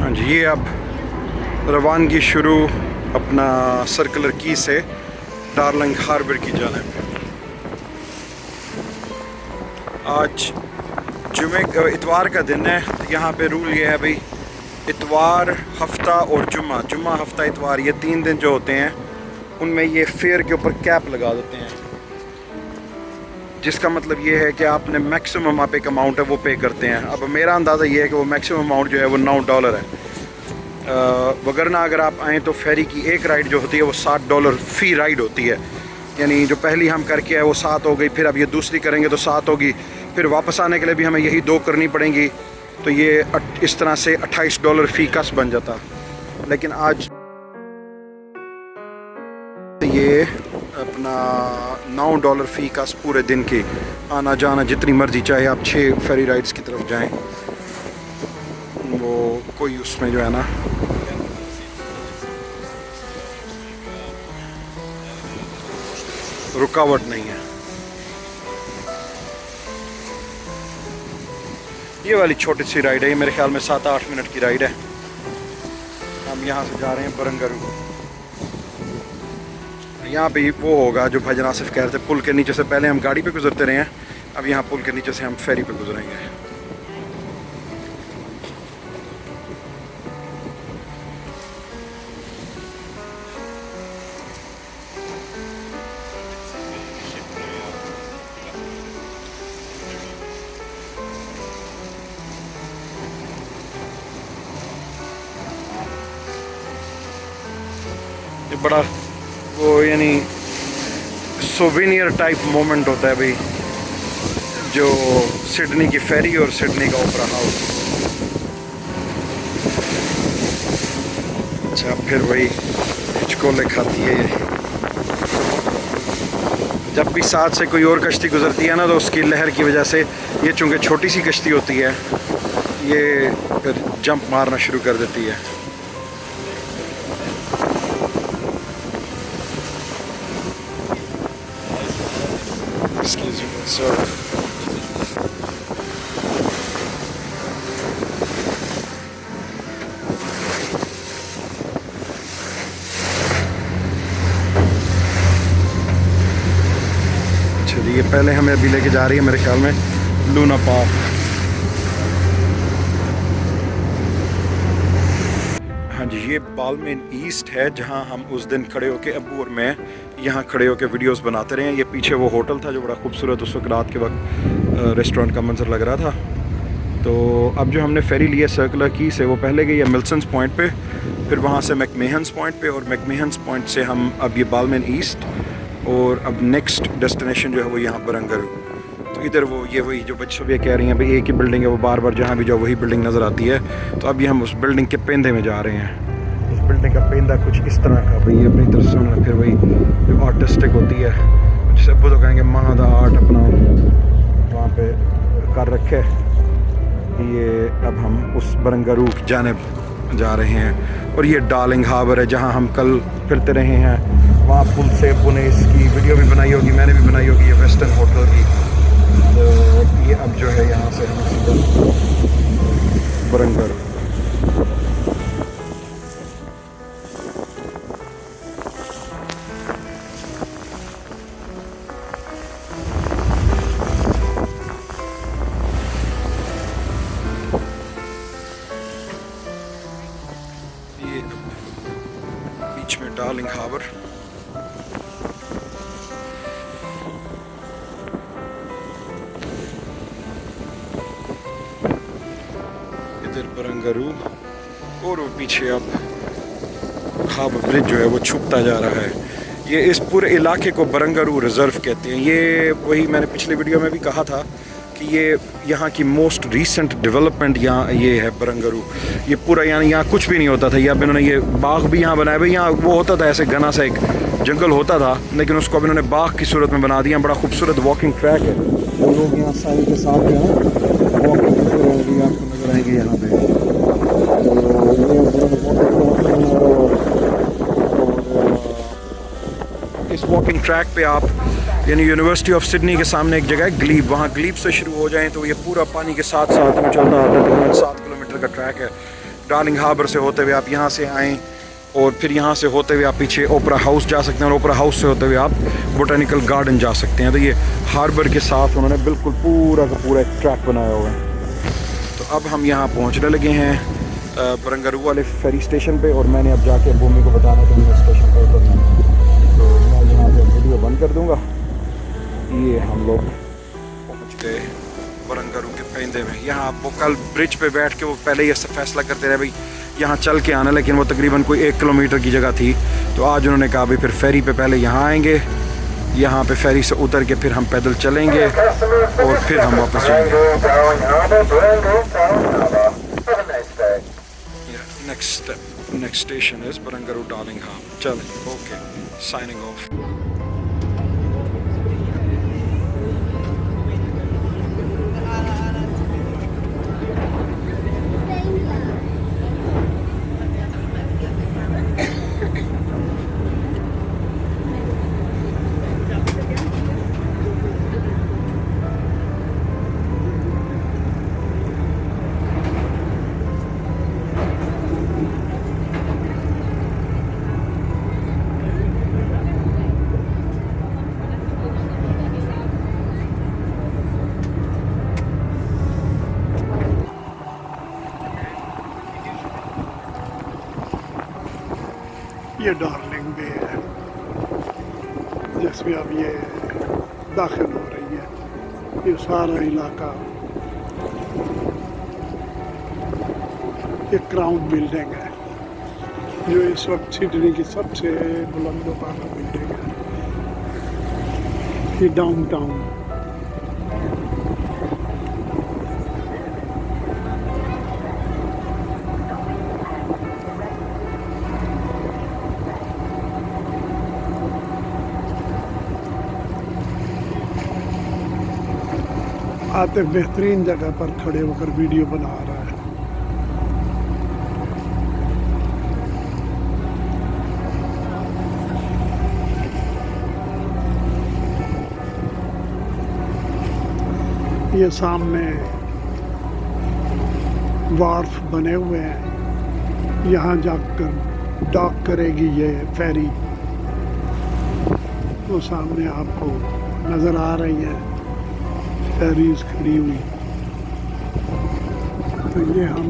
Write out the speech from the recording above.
हाँ जी, ये अब रवानगी शुरू अपना सर्कुलर की से डार्लिंग हार्बर की जानिब। आज इतवार का दिन है। यहाँ पे रूल ये है भाई, इतवार हफ्ता और जुम्मा हफ्ता इतवार, ये 3 दिन जो होते हैं उनमें ये फेयर के ऊपर कैप लगा देते हैं, जिसका मतलब ये है कि आपने मैक्सिमम आप एक अमाउंट है वो पे करते हैं। अब मेरा अंदाज़ा ये है कि वो मैक्सिमम अमाउंट जो है वो $9 है। वगरना अगर आप आएँ तो फेरी की एक राइड जो होती है वो $7 फ़ी राइड होती है। यानी जो पहली हम करके आए वो 7 हो गई, फिर अब ये दूसरी करेंगे तो 7 होगी, फिर वापस आने के लिए भी हमें यही 2 करनी पड़ेंगी, तो ये इस तरह से $28 फ़ी कस बन जाता। लेकिन आज ये अपना $9 फ़ी कस पूरे दिन की आना जाना जितनी मर्ज़ी, चाहे आप 6 फेरी राइड्स की तरफ जाएं, वो कोई उसमें जो है ना रुकावट नहीं है। ये वाली छोटी सी राइड है, ये मेरे ख्याल में 7-8 मिनट की राइड है। हम यहाँ से जा रहे हैं बरंगारू। यहाँ पे वो होगा जो भाईजान आसिफ कह रहे थे, पुल के नीचे से पहले हम गाड़ी पे गुजरते रहे हैं, अब यहाँ पुल के नीचे से हम फेरी पे गुजरेंगे। ये बड़ा वो यानी सोवेनियर टाइप मोमेंट होता है भाई, जो सिडनी की फेरी और सिडनी का ओपरा हाउस। अच्छा, फिर वही हिचकोले खाती है ये। जब भी साथ से कोई और कश्ती गुजरती है ना, तो उसकी लहर की वजह से ये चूँकि छोटी सी कश्ती होती है, ये फिर जंप मारना शुरू कर देती है। Excuse me, sir. अच्छा जी, ये पहले हमें अभी लेके जा रही है मेरे ख्याल में लूना पार्क। हाँ जी, ये बालमेन ईस्ट है, जहाँ हम उस दिन खड़े होके, अबू और मैं यहाँ खड़े होके वीडियोस बनाते रहे हैं। ये पीछे वो होटल था जो बड़ा खूबसूरत उस वक्त रात के वक्त रेस्टोरेंट का मंजर लग रहा था। तो अब जो हमने फेरी लिया सर्कुलर की से, वो पहले गई है मिल्सन्स पॉइंट पे, फिर वहाँ से मैकमेहन्स पॉइंट पे, और मैकमेहन्स पॉइंट से हम अब ये बालमेन ईस्ट, और अब नेक्स्ट डेस्टिनेशन जो है वो यहाँ बरंगारू। तो इधर वो ये वही जो बच्चों भी कह रही हैं भाई एक ही बिल्डिंग है, वो बार बार जहाँ भी जाओ वही बिल्डिंग नज़र आती है। तो अभी हम उस बिल्डिंग के पेंदे में जा रहे हैं। उस बिल्डिंग का पेंदा कुछ इस तरह का भाई, अपनी तरफ से उन्होंने फिर वही जो आर्टिस्टिक होती है, जैसे अब्बू तो कहेंगे माँ दा आर्ट अपना वहाँ पे कर रखे। ये अब हम उस बरंगारू की जानिब जा रहे हैं, और ये डार्लिंग हार्बर है जहाँ हम कल फिरते रहे हैं। वहाँ पुल से अब्बू ने इसकी वीडियो भी बनाई होगी, मैंने भी बनाई होगी, ये वेस्टर्न होटल की। तो ये अब जो है यहाँ से हम बरंगारू। ये बीच में डार्लिंग हार्बर। इधर बरंगारू, और वो पीछे अब हार्बर ब्रिज जो है वो छुपता जा रहा है। ये इस पूरे इलाके को बरंगारू रिजर्व कहते हैं। ये वही मैंने पिछले वीडियो में भी कहा था कि ये यहाँ की मोस्ट रीसेंट डेवलपमेंट यहाँ ये है बरंगारू। ये पूरा यानी यहाँ कुछ भी नहीं होता था, या अब इन्होंने ये बाग भी यहाँ बनाया। भाई यहाँ वो होता था ऐसे घना सा एक जंगल होता था, लेकिन उसको अब इन्होंने बाग की सूरत में बना दिया। बड़ा खूबसूरत वॉकिंग ट्रैक है, वो लोग यहाँ साइड के साथ जो है वॉकिंग करते रहेंगे, आपको नजर आएंगे यहाँ पे। इस वॉकिंग ट्रैक पे आप यानी यूनिवर्सिटी ऑफ सिडनी के सामने एक जगह है ग्लीब, वहाँ ग्लीब से शुरू हो जाएं तो ये पूरा पानी के साथ साथ में चलता आता है। तकरीबन 7 किलोमीटर का ट्रैक है, डार्लिंग हार्बर से होते हुए आप यहाँ से आएँ और फिर यहाँ से होते हुए आप पीछे ओपरा हाउस जा सकते हैं और ओपरा हाउस से होते हुए आप बोटानिकल गार्डन जा सकते हैं। तो ये हार्बर के साथ उन्होंने बिल्कुल पूरा का पूरा एक ट्रैक बनाया हुआ है। तो अब हम यहाँ पहुँचने लगे हैं बरंगारू वाले फेरी स्टेशन पे और मैंने अब जाके भूमि को बताना कि मैं स्टेशन पर उतरना है। तो मैं यहाँ पे वीडियो बंद कर दूँगा। ये हम लोग पहुँच गए बरंगारू के पेंदे में। यहाँ वो कल ब्रिज पे बैठ के वो पहले ये फैसला करते रहे भाई यहाँ चल के आना, लेकिन वो तकरीबन कोई 1 किलोमीटर की जगह थी। तो आज उन्होंने कहा भाई फिर फेरी पे पहले यहाँ आएंगे, यहाँ पे फेरी से उतर के फिर हम पैदल चलेंगे और फिर हम वापस जाएंगे। Next station is Barangaroo Darling Harbour. चलें, ओके, साइनिंग ऑफ। ये डार्लिंग बे है जिसमें अब ये दाखिल हो रही है। ये सारा इलाका ये क्राउन बिल्डिंग है जो इस वक्त सिडनी की सबसे बुलंदोबाला बिल्डिंग है। ये डाउनटाउन आते बेहतरीन जगह पर खड़े होकर वीडियो बना रहा है। ये सामने वार्फ बने हुए हैं, यहाँ जाकर डॉक करेगी ये फेरी। वो सामने आपको नज़र आ रही है फेरीज खड़ी हुई। तो ये हम